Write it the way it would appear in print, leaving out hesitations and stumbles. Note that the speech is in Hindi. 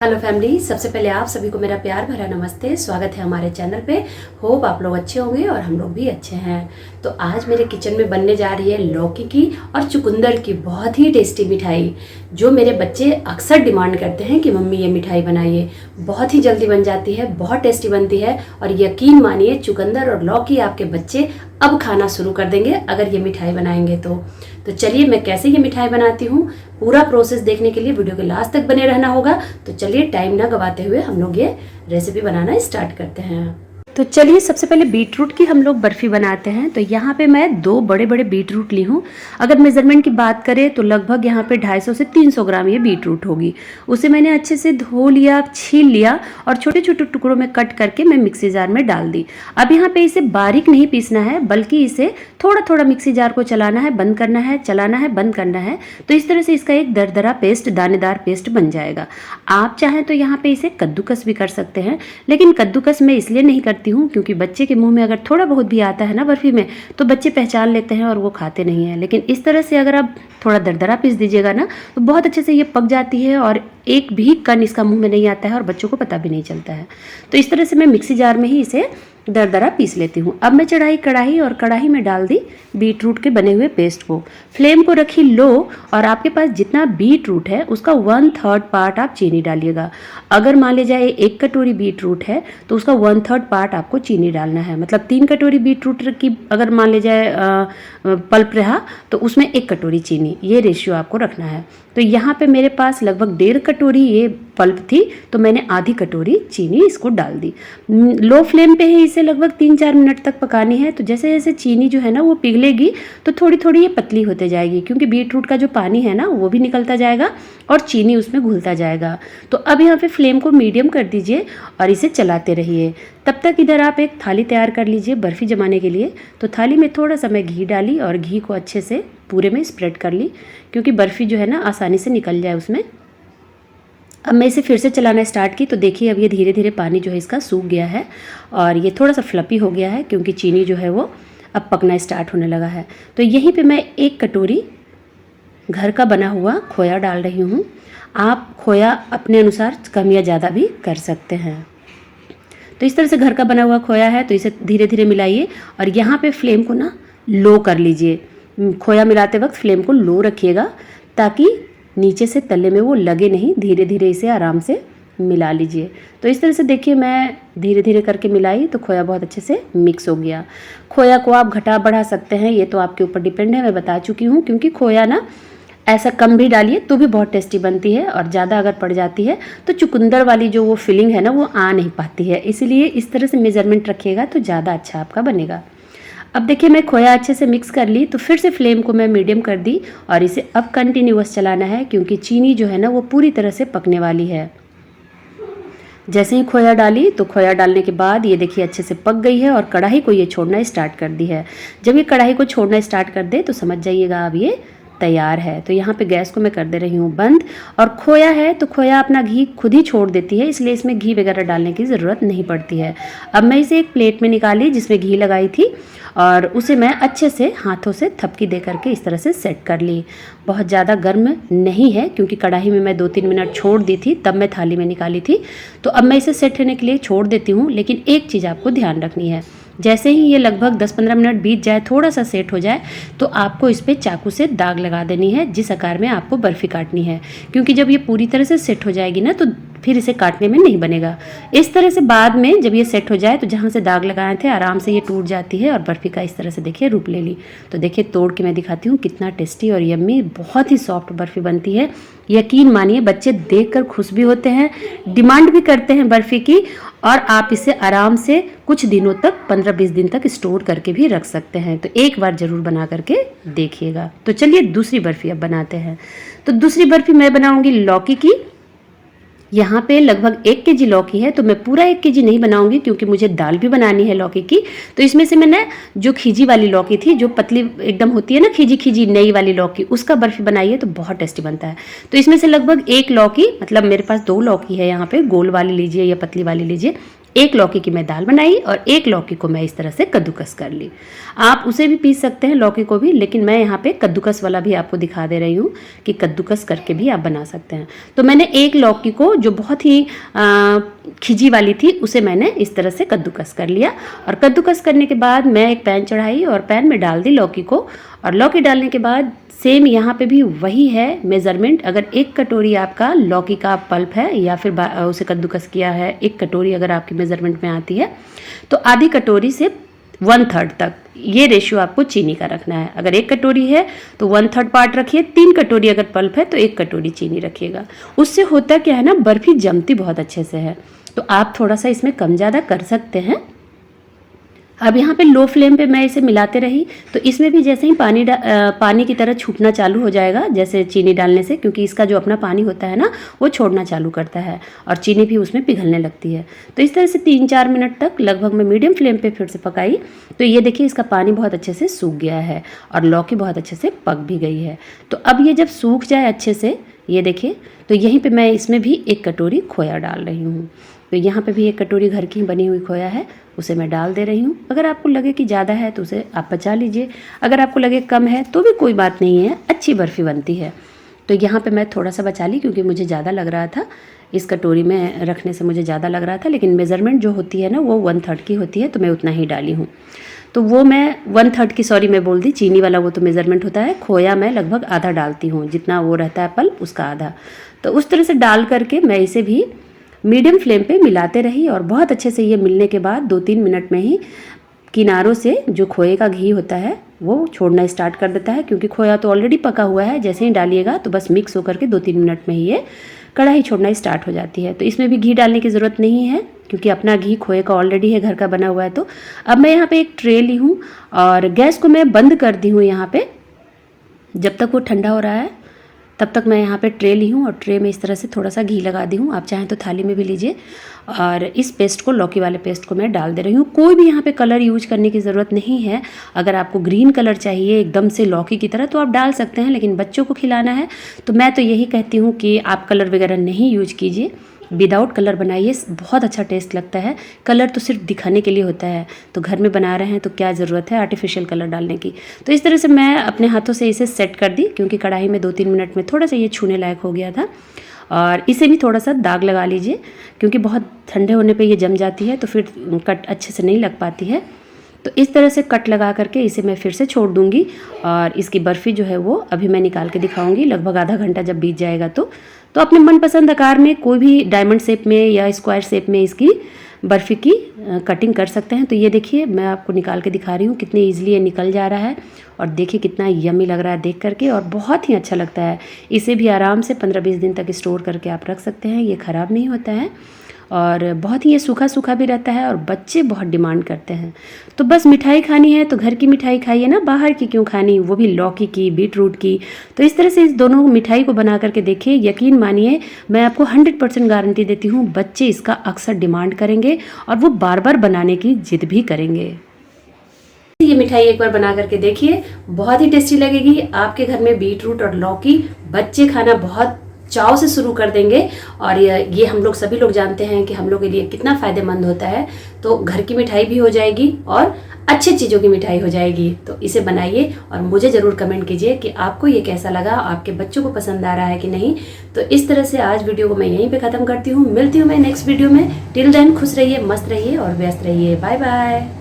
हेलो फैमिली, सबसे पहले आप सभी को मेरा प्यार भरा नमस्ते। स्वागत है हमारे चैनल पे। होप आप लोग अच्छे होंगे और हम लोग भी अच्छे हैं। तो आज मेरे किचन में बनने जा रही है लौकी की और चुकंदर की बहुत ही टेस्टी मिठाई, जो मेरे बच्चे अक्सर डिमांड करते हैं कि मम्मी ये मिठाई बनाइए। बहुत ही जल्दी बन जाती है, बहुत टेस्टी बनती है और यकीन मानिए चुकंदर और लौकी आपके बच्चे अब खाना शुरू कर देंगे अगर ये मिठाई बनाएंगे तो चलिए मैं कैसे ये मिठाई बनाती हूँ, पूरा प्रोसेस देखने के लिए वीडियो के लास्ट तक बने रहना होगा। तो चलिए टाइम ना गवाते हुए हम लोग ये रेसिपी बनाना स्टार्ट करते हैं। तो चलिए सबसे पहले बीटरूट की हम लोग बर्फ़ी बनाते हैं। तो यहाँ पे मैं 2 बड़े बड़े बीटरूट ली हूँ। अगर मेज़रमेंट की बात करें तो लगभग यहाँ पे 250 से 300 ग्राम ये बीटरूट होगी। उसे मैंने अच्छे से धो लिया, छील लिया और छोटे छोटे टुकड़ों में कट करके मैं मिक्सी जार में डाल दी। अब यहाँ पे इसे बारीक नहीं पीसना है, बल्कि इसे थोड़ा थोड़ा मिक्सी जार को चलाना है, बंद करना है, चलाना है, बंद करना है। तो इस तरह से इसका एक दरदरा पेस्ट, दानेदार पेस्ट बन जाएगा। आप चाहें तो यहाँ पे इसे कद्दूकस भी कर सकते हैं, लेकिन कद्दूकस मैं इसलिए नहीं करती हूँ क्योंकि बच्चे के मुंह में अगर थोड़ा बहुत भी आता है ना बर्फी में, तो बच्चे पहचान लेते हैं और वो खाते नहीं हैं। लेकिन इस तरह से अगर आप थोड़ा दरदरा पीस दीजिएगा ना, तो बहुत अच्छे से ये पक जाती है और एक भी कण इसका मुंह में नहीं आता है और बच्चों को पता भी नहीं चलता है। तो इस तरह से मैं मिक्सी जार में ही इसे दरदरा पीस लेती हूँ। अब मैं चढ़ाई कढ़ाई और कढ़ाई में डाल दी बीटरूट के बने हुए पेस्ट को। फ्लेम को रखी लो और आपके पास जितना बीटरूट है उसका 1/3 पार्ट आप चीनी डालिएगा। अगर मान लीजिए 1 कटोरी बीटरूट है तो उसका 1/3 पार्ट आपको चीनी डालना है। मतलब 3 कटोरी बीटरूट की अगर मान लीजिए पल्प रहा तो उसमें 1 कटोरी चीनी, ये रेशियो आपको रखना है। तो यहाँ पे मेरे पास लगभग 1.5 कटोरी ये पल्प थी, तो मैंने आधी कटोरी चीनी इसको डाल दी। लो फ्लेम पे ही इसे लगभग 3-4 मिनट तक पकानी है। तो जैसे जैसे चीनी जो है ना वो पिघलेगी तो थोड़ी थोड़ी ये पतली होते जाएगी, क्योंकि बीटरूट का जो पानी है ना वो भी निकलता जाएगा और चीनी उसमें घुलता जाएगा। तो अब यहाँ पे फ्लेम को मीडियम कर दीजिए और इसे चलाते रहिए। तब तक इधर आप एक थाली तैयार कर लीजिए बर्फ़ी जमाने के लिए। तो थाली में थोड़ा सा मैं घी डाली और घी को अच्छे से पूरे में स्प्रेड कर ली, क्योंकि बर्फ़ी जो है ना आसानी से निकल जाए उसमें। अब मैं इसे फिर से चलाना स्टार्ट की तो देखिए अब ये धीरे धीरे पानी जो है इसका सूख गया है और ये थोड़ा सा फ्लपी हो गया है, क्योंकि चीनी जो है वो अब पकना स्टार्ट होने लगा है। तो यहीं पे मैं 1 कटोरी घर का बना हुआ खोया डाल रही हूँ। आप खोया अपने अनुसार कम या ज़्यादा भी कर सकते हैं। तो इस तरह से घर का बना हुआ खोया है, तो इसे धीरे धीरे मिलाइए और यहाँ पे फ्लेम को ना लो कर लीजिए। खोया मिलाते वक्त फ्लेम को लो रखिएगा ताकि नीचे से तले में वो लगे नहीं। धीरे धीरे इसे आराम से मिला लीजिए। तो इस तरह से देखिए मैं धीरे धीरे करके मिलाई तो खोया बहुत अच्छे से मिक्स हो गया। खोया को आप घटा बढ़ा सकते हैं, ये तो आपके ऊपर डिपेंड है, मैं बता चुकी हूँ। क्योंकि खोया ना ऐसा कम भी डालिए तो भी बहुत टेस्टी बनती है, और ज़्यादा अगर पड़ जाती है तो चुकंदर वाली जो वो फीलिंग है ना वो आ नहीं पाती है। इसलिए इस तरह से मेजरमेंट रखिएगा तो ज़्यादा अच्छा आपका बनेगा। अब देखिए मैं खोया अच्छे से मिक्स कर ली, तो फिर से फ्लेम को मैं मीडियम कर दी और इसे अब कंटिन्यूअस चलाना है, क्योंकि चीनी जो है ना वो पूरी तरह से पकने वाली है। जैसे ही खोया डाली तो खोया डालने के बाद ये देखिए अच्छे से पक गई है और कढ़ाई को ये छोड़ना स्टार्ट कर दी है। जब ये कढ़ाई को छोड़ना स्टार्ट कर दे तो समझ जाइएगा अब ये तैयार है। तो यहाँ पे गैस को मैं कर दे रही हूँ बंद। और खोया है तो खोया अपना घी खुद ही छोड़ देती है, इसलिए इसमें घी वगैरह डालने की ज़रूरत नहीं पड़ती है। अब मैं इसे एक प्लेट में निकाली जिसमें घी लगाई थी और उसे मैं अच्छे से हाथों से थपकी दे करके इस तरह से सेट कर ली। बहुत ज़्यादा गर्म नहीं है, क्योंकि कढ़ाई में मैं 2-3 मिनट छोड़ दी थी, तब मैं थाली में निकाली थी। तो अब मैं इसे सेट होने के लिए छोड़ देती हूँ। लेकिन एक चीज़ आपको ध्यान रखनी है, जैसे ही ये लगभग 10-15 मिनट बीत जाए, थोड़ा सा सेट हो जाए, तो आपको इस पर चाकू से दाग लगा देनी है जिस आकार में आपको बर्फ़ी काटनी है। क्योंकि जब ये पूरी तरह से सेट हो जाएगी ना तो फिर इसे काटने में नहीं बनेगा। इस तरह से बाद में जब ये सेट हो जाए तो जहाँ से दाग लगाए थे आराम से ये टूट जाती है और बर्फ़ी का इस तरह से देखिए रूप ले ली। तो देखिए तोड़ के मैं दिखाती हूँ कितना टेस्टी और यम्मी, बहुत ही सॉफ्ट बर्फ़ी बनती है। यकीन मानिए बच्चे देखकर खुश भी होते हैं, डिमांड भी करते हैं बर्फ़ी की, और आप इसे आराम से कुछ दिनों तक 15-20 दिन तक स्टोर करके भी रख सकते हैं। तो एक बार ज़रूर बना करके देखिएगा। तो चलिए दूसरी बर्फ़ी अब बनाते हैं। तो दूसरी बर्फ़ी मैं बनाऊंगी लौकी की। यहाँ पे लगभग 1 केजी लौकी है, तो मैं पूरा 1 केजी नहीं बनाऊंगी क्योंकि मुझे दाल भी बनानी है लौकी की। तो इसमें से मैंने जो खीजी वाली लौकी थी, जो पतली एकदम होती है ना, खीजी खीजी नई वाली लौकी, उसका बर्फ़ी बनाई है तो बहुत टेस्टी बनता है। तो इसमें से लगभग 1 लौकी, मतलब मेरे पास 2 लौकी है यहाँ पे, गोल वाली लीजिए या पतली वाली लीजिए, एक लौकी की मैं दाल बनाई और एक लौकी को मैं इस तरह से कद्दूकस कर ली। आप उसे भी पीस सकते हैं लौकी को भी, लेकिन मैं यहाँ पे कद्दूकस वाला भी आपको दिखा दे रही हूँ कि कद्दूकस करके भी आप बना सकते हैं। तो मैंने एक लौकी को जो बहुत ही खिजी वाली थी उसे मैंने इस तरह से कद्दूकस कर लिया। और कद्दूकस करने के बाद मैं एक पैन चढ़ाई और पैन में डाल दी लौकी को। और लौकी डालने के बाद सेम यहाँ पे भी वही है मेज़रमेंट। अगर 1 कटोरी आपका लौकी का पल्प है या फिर उसे कद्दूकस किया है, 1 कटोरी अगर आपकी मेज़रमेंट में आती है तो आधी कटोरी से 1/3 तक ये रेशियो आपको चीनी का रखना है। अगर 1 कटोरी है तो 1/3 पार्ट रखिए, 3 कटोरी अगर पल्प है तो 1 कटोरी चीनी रखिएगा। उससे होता क्या है ना, बर्फ़ी जमती बहुत अच्छे से है। तो आप थोड़ा सा इसमें कम ज़्यादा कर सकते हैं। अब यहाँ पे लो फ्लेम पे मैं इसे मिलाते रही तो इसमें भी जैसे ही पानी की तरह छूटना चालू हो जाएगा जैसे चीनी डालने से, क्योंकि इसका जो अपना पानी होता है ना वो छोड़ना चालू करता है और चीनी भी उसमें पिघलने लगती है। तो इस तरह से 3-4 मिनट तक लगभग मैं मीडियम फ्लेम पे फिर से पकाई। तो ये देखिए इसका पानी बहुत अच्छे से सूख गया है और लौकी बहुत अच्छे से पक भी गई है। तो अब ये जब सूख जाए अच्छे से, ये देखिए, तो यहीं पे मैं इसमें भी 1 कटोरी खोया डाल रही हूँ। तो यहाँ पे भी 1 कटोरी घर की बनी हुई खोया है, उसे मैं डाल दे रही हूँ। अगर आपको लगे कि ज़्यादा है तो उसे आप बचा लीजिए, अगर आपको लगे कम है तो भी कोई बात नहीं है, अच्छी बर्फ़ी बनती है। तो यहाँ पे मैं थोड़ा सा बचा ली क्योंकि मुझे ज़्यादा लग रहा था, इस कटोरी में रखने से मुझे ज़्यादा लग रहा था, लेकिन मेज़रमेंट जो होती है ना वो 1/3 की होती है तो मैं उतना ही डाली हूँ। तो वो मैं 1/3 की, सॉरी मैं बोल दी, चीनी वाला वो तो मेज़रमेंट होता है, खोया मैं लगभग आधा डालती हूँ, जितना वो रहता है पल्प उसका आधा। तो उस तरह से डाल करके मैं इसे भी मीडियम फ्लेम पे मिलाते रही और बहुत अच्छे से ये मिलने के बाद 2-3 मिनट में ही किनारों से जो खोए का घी होता है वो छोड़ना स्टार्ट कर देता है, क्योंकि खोया तो ऑलरेडी पका हुआ है। जैसे ही डालिएगा तो बस मिक्स होकर के 2-3 मिनट में ही ये कढ़ाई छोड़ना स्टार्ट हो जाती है। तो इसमें भी घी डालने की ज़रूरत नहीं है क्योंकि अपना घी खोए का ऑलरेडी है, घर का बना हुआ है। तो अब मैं यहाँ पे एक ट्रे ली हूँ और गैस को मैं बंद कर दी हूँ यहाँ पे। जब तक वो ठंडा हो रहा है तब तक मैं यहाँ पे ट्रे ली हूँ और ट्रे में इस तरह से थोड़ा सा घी लगा दी हूँ, आप चाहें तो थाली में भी लीजिए। और इस पेस्ट को, लौकी वाले पेस्ट को मैं डाल दे रही हूँ। कोई भी यहाँ पे कलर यूज करने की ज़रूरत नहीं है। अगर आपको ग्रीन कलर चाहिए एकदम से लौकी की तरह तो आप डाल सकते हैं, लेकिन बच्चों को खिलाना है तो मैं तो यही कहती हूँ कि आप कलर वगैरह नहीं यूज कीजिए, विदाउट कलर बनाइए, बहुत अच्छा टेस्ट लगता है। कलर तो सिर्फ दिखाने के लिए होता है, तो घर में बना रहे हैं तो क्या ज़रूरत है आर्टिफिशियल कलर डालने की। तो इस तरह से मैं अपने हाथों से इसे सेट कर दी, क्योंकि कढ़ाई में 2-3 मिनट में थोड़ा सा ये छूने लायक हो गया था। और इसे भी थोड़ा सा दाग लगा लीजिए, क्योंकि बहुत ठंडे होने पे ये जम जाती है तो फिर कट अच्छे से नहीं लग पाती है। तो इस तरह से कट लगा करके इसे मैं फिर से छोड़ दूंगी और इसकी बर्फ़ी जो है वो अभी मैं निकाल के दिखाऊंगी, लगभग आधा घंटा जब बीत जाएगा। तो अपने मनपसंद आकार में कोई भी डायमंड शेप में या स्क्वायर शेप में इसकी बर्फ़ी की कटिंग कर सकते हैं। तो ये देखिए मैं आपको निकाल के दिखा रही हूँ, कितनी ईजिली ये निकल जा रहा है और देखिए कितना यम्मी लग रहा है देख करके और बहुत ही अच्छा लगता है। इसे भी आराम से 15-20 दिन तक स्टोर करके आप रख सकते हैं, ये ख़राब नहीं होता है और बहुत ही ये सूखा सूखा भी रहता है और बच्चे बहुत डिमांड करते हैं। तो बस मिठाई खानी है तो घर की मिठाई खाइए ना, बाहर की क्यों खानी, वो भी लौकी की, बीटरूट की। तो इस तरह से इस दोनों मिठाई को बना करके देखिए, यकीन मानिए मैं आपको 100% गारंटी देती हूँ, बच्चे इसका अक्सर डिमांड करेंगे और वो बार बार बनाने की जिद भी करेंगे। ये मिठाई एक बार बना करके देखिए, बहुत ही टेस्टी लगेगी। आपके घर में बीटरूट और लौकी बच्चे खाना बहुत चाव से शुरू कर देंगे और ये हम लोग सभी लोग जानते हैं कि हम लोग के लिए कितना फ़ायदेमंद होता है। तो घर की मिठाई भी हो जाएगी और अच्छी चीज़ों की मिठाई हो जाएगी। तो इसे बनाइए और मुझे ज़रूर कमेंट कीजिए कि आपको ये कैसा लगा, आपके बच्चों को पसंद आ रहा है कि नहीं। तो इस तरह से आज वीडियो को मैं यहीं पे ख़त्म करती हूँ। मिलती हूँ मैं नेक्स्ट वीडियो में। टिल देन खुश रहिए, मस्त रहिए और व्यस्त रहिए। Bye bye.